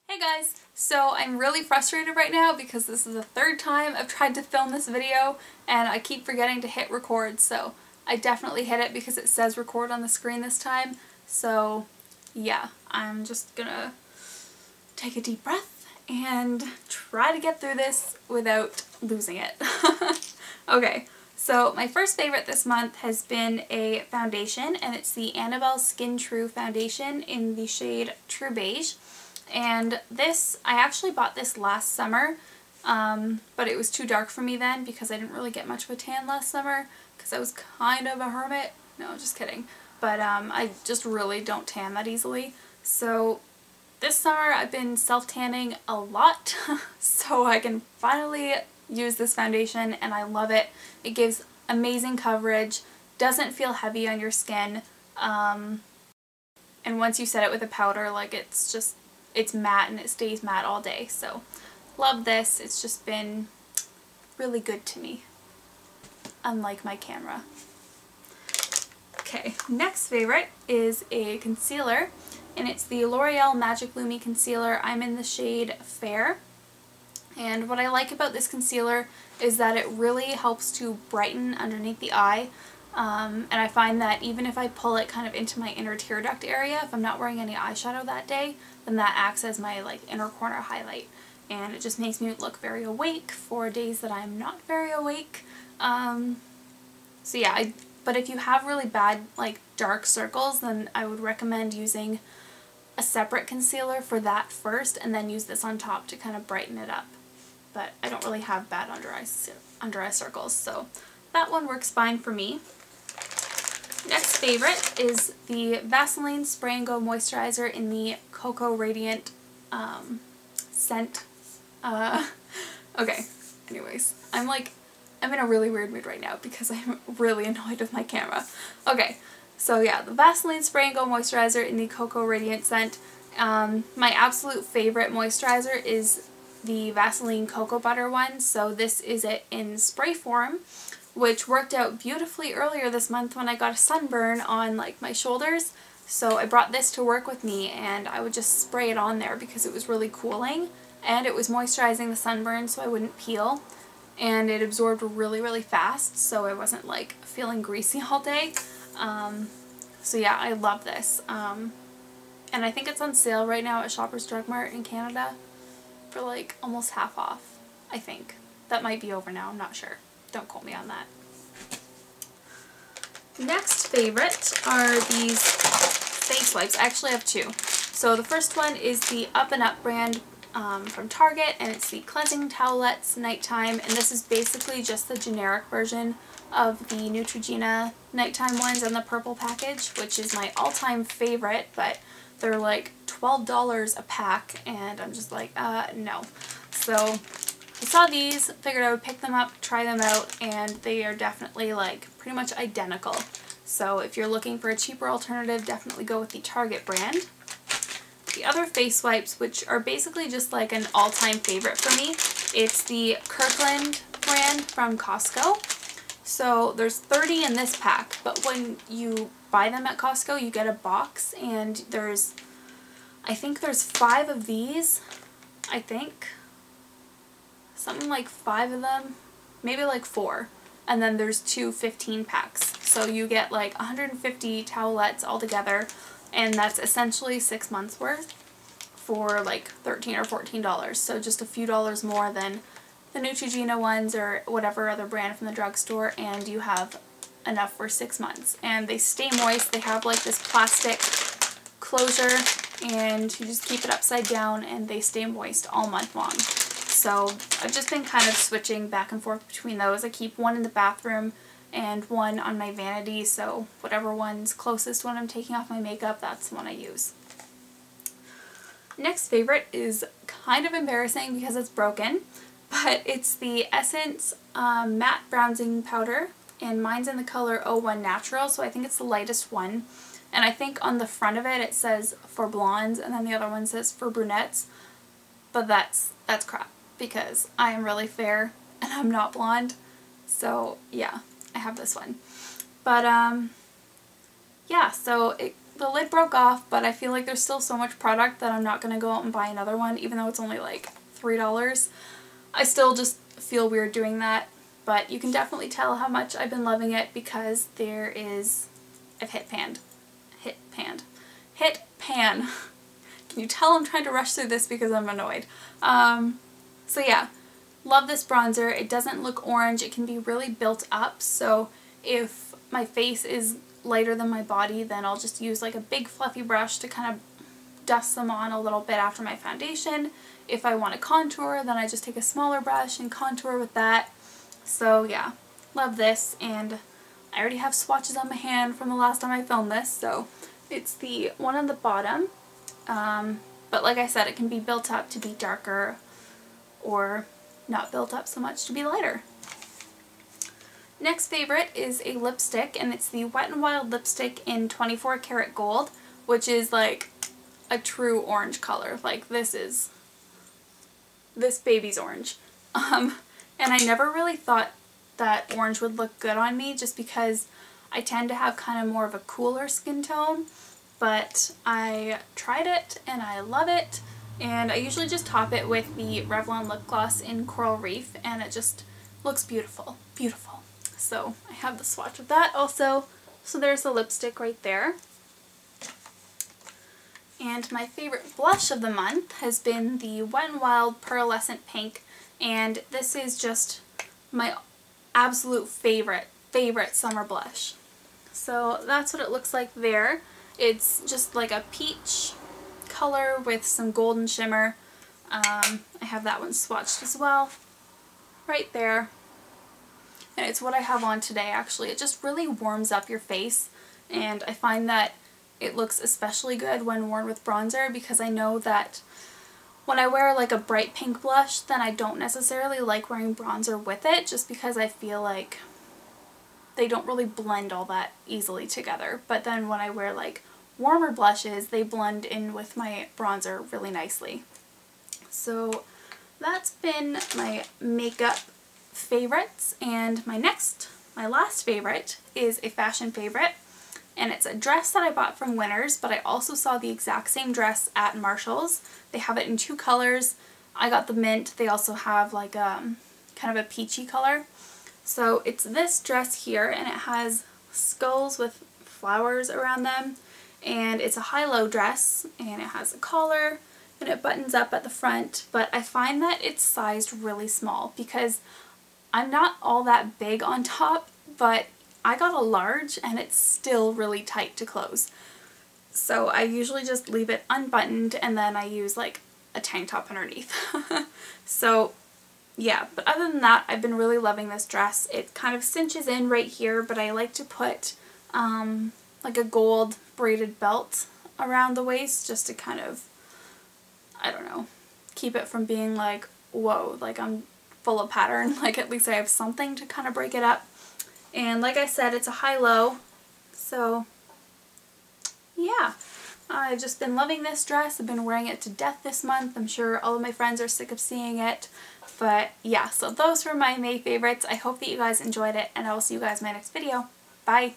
Hey guys! So I'm really frustrated right now because this is the third time I've tried to film this video and I keep forgetting to hit record, so I definitely hit it because it says record on the screen this time. So yeah, I'm just gonna take a deep breath and try to get through this without losing it. Okay, so my first favorite this month has been a foundation, and it's the Annabelle Skin True foundation in the shade True Beige. And this, I actually bought this last summer, but it was too dark for me then because I didn't really get much of a tan last summer because I was kind of a hermit. No, just kidding. But I just really don't tan that easily. So this summer I've been self-tanning a lot so I can finally use this foundation, and I love it. It gives amazing coverage, doesn't feel heavy on your skin, and once you set it with a powder, like it's matte and it stays matte all day. So love this. It's just been really good to me, unlike my camera. Okay, next favorite is a concealer, and it's the L'Oreal Magic Lumi Concealer. I'm in the shade Fair. And what I like about this concealer is that it really helps to brighten underneath the eye. And I find that even if I pull it kind of into my inner tear duct area, if I'm not wearing any eyeshadow that day, then that acts as my inner corner highlight. And it just makes me look very awake for days that I'm not very awake. So yeah, but if you have really bad dark circles, then I would recommend using a separate concealer for that first and then use this on top to kind of brighten it up. But I don't really have bad under eye circles, so that one works fine for me. Next favorite is the Vaseline Spray and Go Moisturizer in the Cocoa Radiant scent. Okay, anyways, I'm in a really weird mood right now because I'm really annoyed with my camera. Okay, so yeah, the Vaseline Spray and Go Moisturizer in the Cocoa Radiant scent. My absolute favorite moisturizer is the Vaseline Cocoa Butter one, so this is it in spray form, which worked out beautifully earlier this month when I got a sunburn on my shoulders. So I brought this to work with me and I would just spray it on there because it was really cooling and it was moisturizing the sunburn so I wouldn't peel, and it absorbed really, really fast so I wasn't feeling greasy all day. So yeah, I love this. And I think it's on sale right now at Shoppers Drug Mart in Canada for almost half off, I think. That might be over now, I'm not sure. Don't quote me on that. Next favorite are these face wipes. I actually have two. So the first one is the Up and Up brand from Target, and it's the Cleansing Towelettes Nighttime, and this is basically just the generic version of the Neutrogena nighttime ones in the purple package, which is my all-time favorite, but they're $12 a pack, and I'm just no. So I saw these, figured I would pick them up, try them out, and they are definitely pretty much identical. So if you're looking for a cheaper alternative, definitely go with the Target brand. The other face wipes, which are basically just an all-time favorite for me, it's the Kirkland brand from Costco. So there's 30 in this pack, but when you buy them at Costco, you get a box, and I think there's 5 of these, I think. Something like 5 of them, maybe 4. And then there's 2 15 packs. So you get 150 towelettes all together, and that's essentially 6 months worth for $13 or $14. So just a few dollars more than the Neutrogena ones or whatever other brand from the drugstore, and you have enough for 6 months. And they stay moist. They have this plastic closure, and you just keep it upside down and they stay moist all month long. So I've just been kind of switching back and forth between those. I keep one in the bathroom and one on my vanity, so whatever one's closest when I'm taking off my makeup, that's the one I use. Next favorite is kind of embarrassing because it's broken, but it's the Essence Matte Bronzing Powder, and mine's in the color 01 Natural, so I think it's the lightest one. And I think on the front of it, it says for blondes, and then the other one says for brunettes, but that's crap because I am really fair and I'm not blonde. So yeah, I have this one. But yeah, so the lid broke off, but I feel like there's still so much product that I'm not going to go out and buy another one, even though it's only like $3. I still just feel weird doing that, but you can definitely tell how much I've been loving it because there is, I've hit pan. Can you tell I'm trying to rush through this because I'm annoyed? So yeah, love this bronzer. It doesn't look orange. It can be really built up, so if my face is lighter than my body, then I'll just use like a big fluffy brush to kind of dust them on a little bit after my foundation. If I want to contour, then I just take a smaller brush and contour with that. So yeah, love this, and I already have swatches on my hand from the last time I filmed this, so it's the one on the bottom. But like I said, it can be built up to be darker or not built up so much to be lighter. Next favorite is a lipstick, and it's the Wet n Wild lipstick in 24 karat gold, which is like a true orange color. Like this baby's orange. And I never really thought that orange would look good on me just because I tend to have kind of more of a cooler skin tone, but I tried it and I love it, and I usually just top it with the Revlon lip gloss in Coral Reef, and it just looks beautiful. Beautiful. So I have the swatch of that also. So there's the lipstick right there. And my favorite blush of the month has been the Wet n Wild Pearlescent Pink, and this is just my absolute favorite summer blush. So that's what it looks like there. It's just like a peach color with some golden shimmer. I have that one swatched as well, right there. And it's what I have on today actually. It just really warms up your face, and I find that it looks especially good when worn with bronzer, because I know that when I wear like a bright pink blush, then I don't necessarily like wearing bronzer with it, just because I feel like they don't really blend all that easily together. But then when I wear like warmer blushes, they blend in with my bronzer really nicely. So that's been my makeup favorites, and my last favorite is a fashion favorite, and it's a dress that I bought from Winners, but I also saw the exact same dress at Marshall's. They have it in 2 colors. I got the mint. They also have like kind of a peachy color. So it's this dress here, and it has skulls with flowers around them, and it's a high-low dress, and it has a collar, and it buttons up at the front, but I find that it's sized really small because I'm not all that big on top, but I got a large and it's still really tight to close. So I usually just leave it unbuttoned, and then I use like a tank top underneath. So yeah, but other than that, I've been really loving this dress. It kind of cinches in right here, but I like to put like a gold braided belt around the waist just to kind of, I don't know, keep it from being like, whoa, like I'm full of pattern. Like at least I have something to kind of break it up. And like I said, it's a high-low, so yeah. I've just been loving this dress. I've been wearing it to death this month. I'm sure all of my friends are sick of seeing it. But yeah, so those were my May favorites. I hope that you guys enjoyed it, and I will see you guys in my next video. Bye!